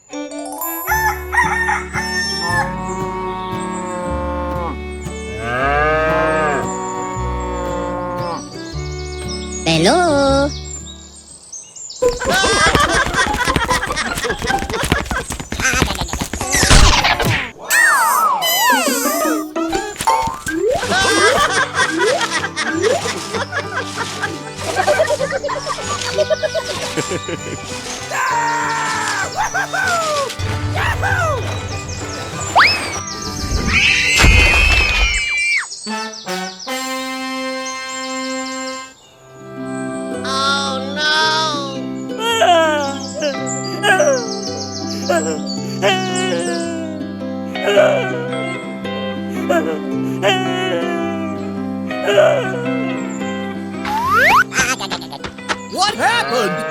Hello. What happened?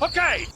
Okay.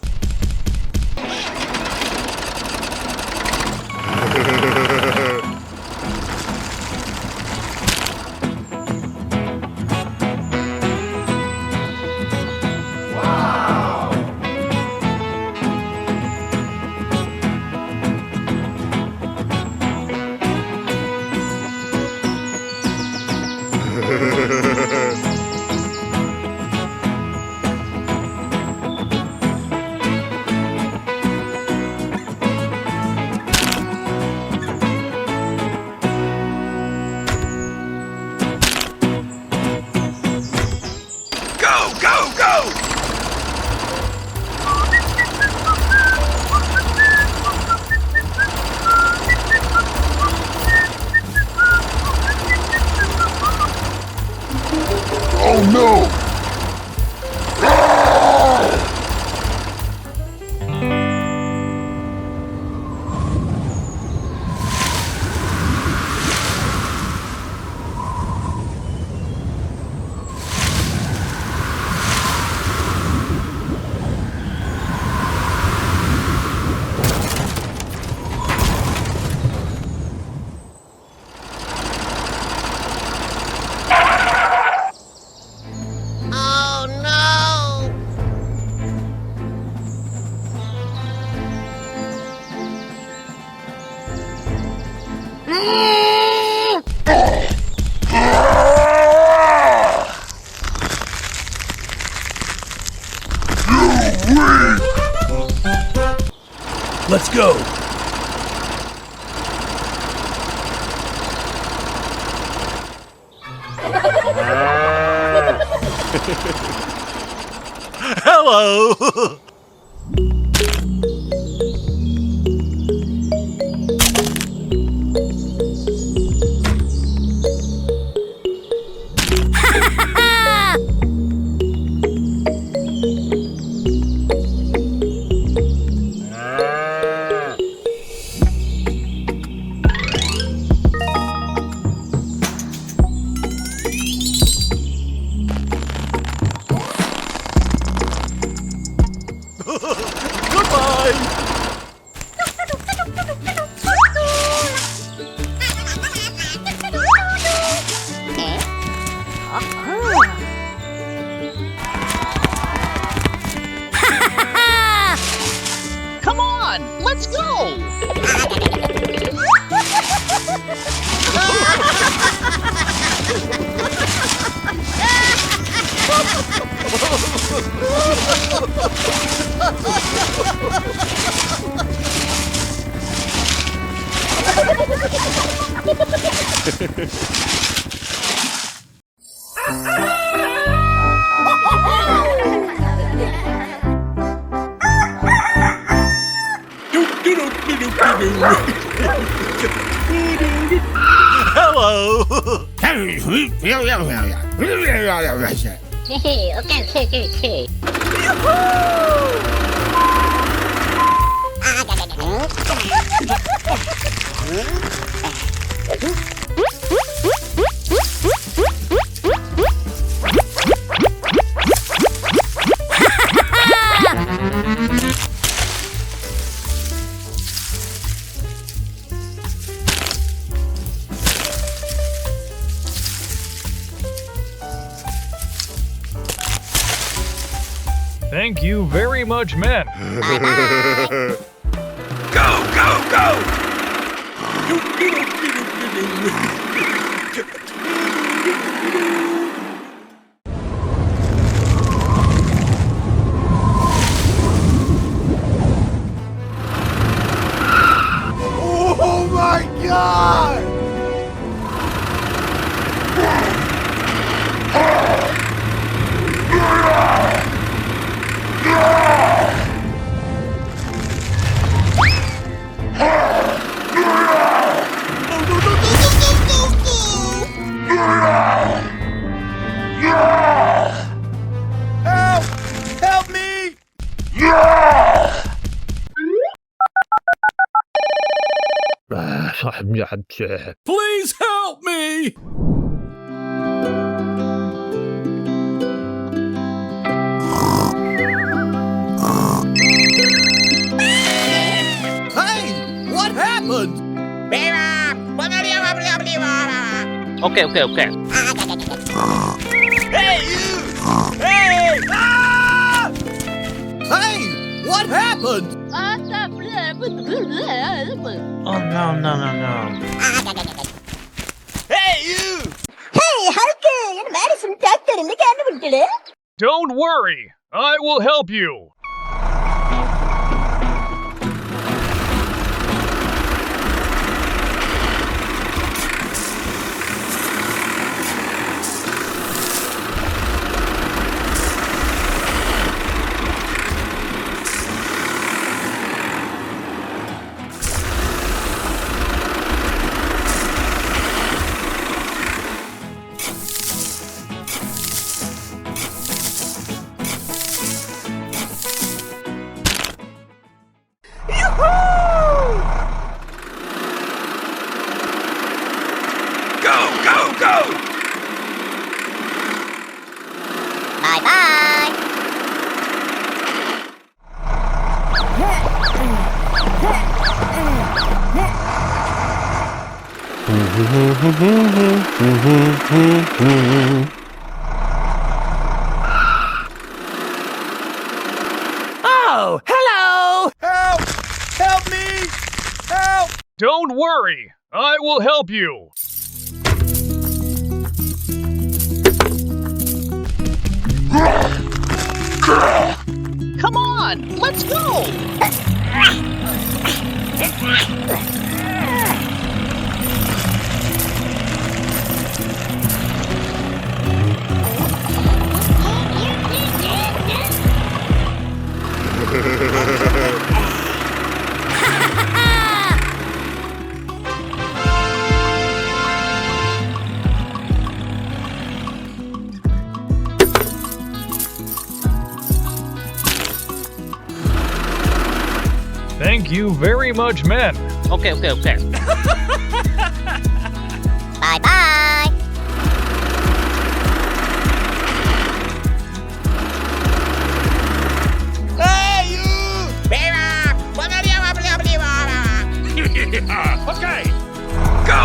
Oh no! Let's go. Hello. Come on, let's go! Hello. Okay. Thank you very much, men. Bye-bye. Go, go, go! Oh my God! Help! Help me! Please help me! Hey! What happened? Okay. Hey, you! Hey! Ah! Hey! What happened? Oh, no. Hey, you! Don't worry, I will help you. Go! Bye-bye. Oh, hello! Help! Help me! Help! Don't worry, I will help you. Come on, let's go! Thank you very much, men. Okay. Bye-bye. Hey, you! Okay! Go!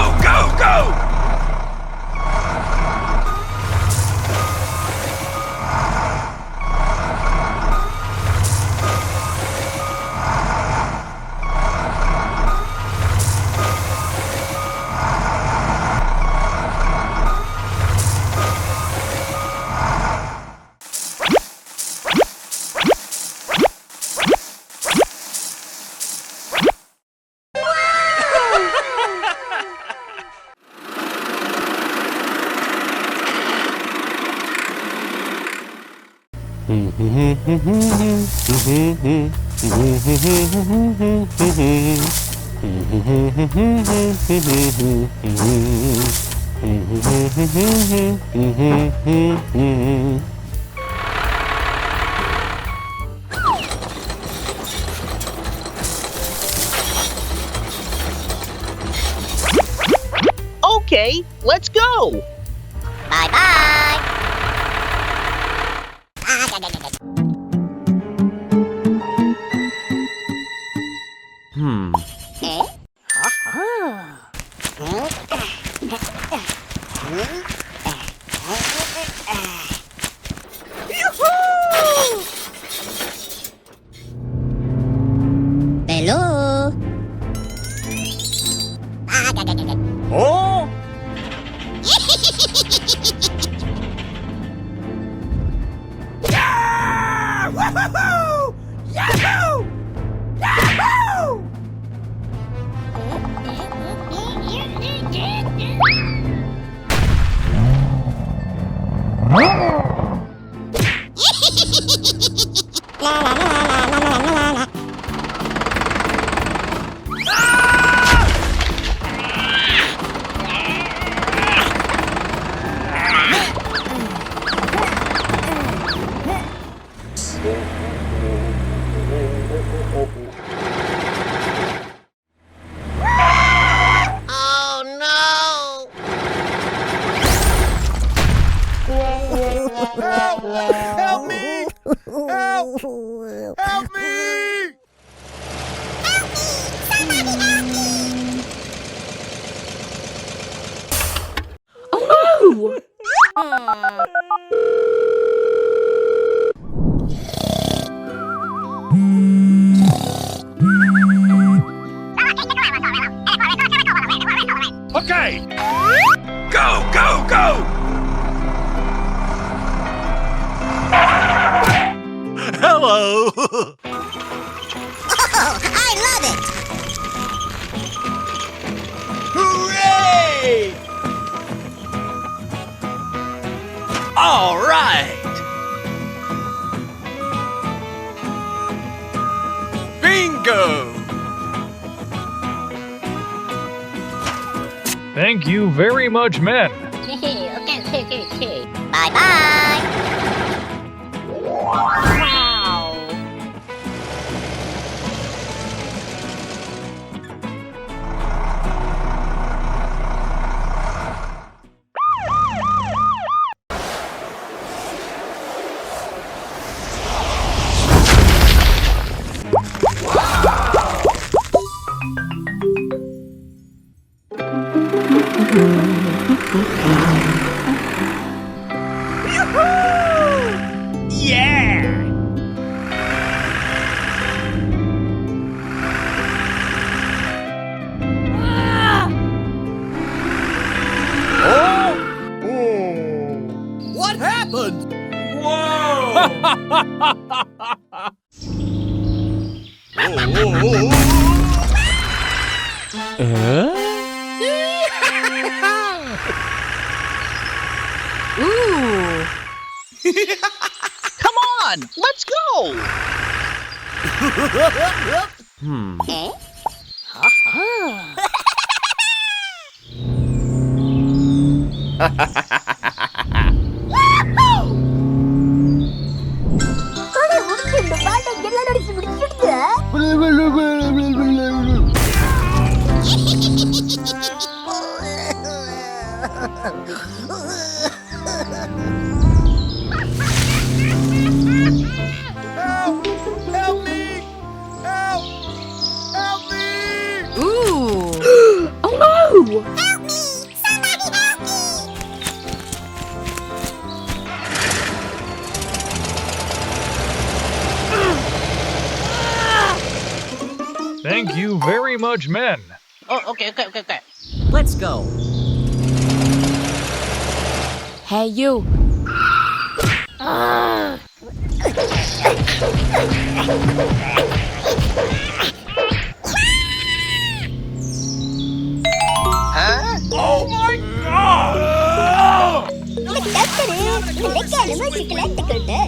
Okay, let's go! Bye-bye. Eh? Yahoo! Yahoo! Yahoo! Help me! Help! Help me! Okay! Go, go, go! Hello! Oh, I love it! Hooray! All right! Bingo! Thank you very much, men. Bye-bye! Yeah! What happened? Come on, let's go. Eh? Help! Help me! Help! Help me! Help me! Somebody help me! Thank you very much, men. Oh, okay. Let's go. Hey, you. Oh my god! Doctor இந்த கேளுமா சிக்கல எடுத்துக்கிட்டு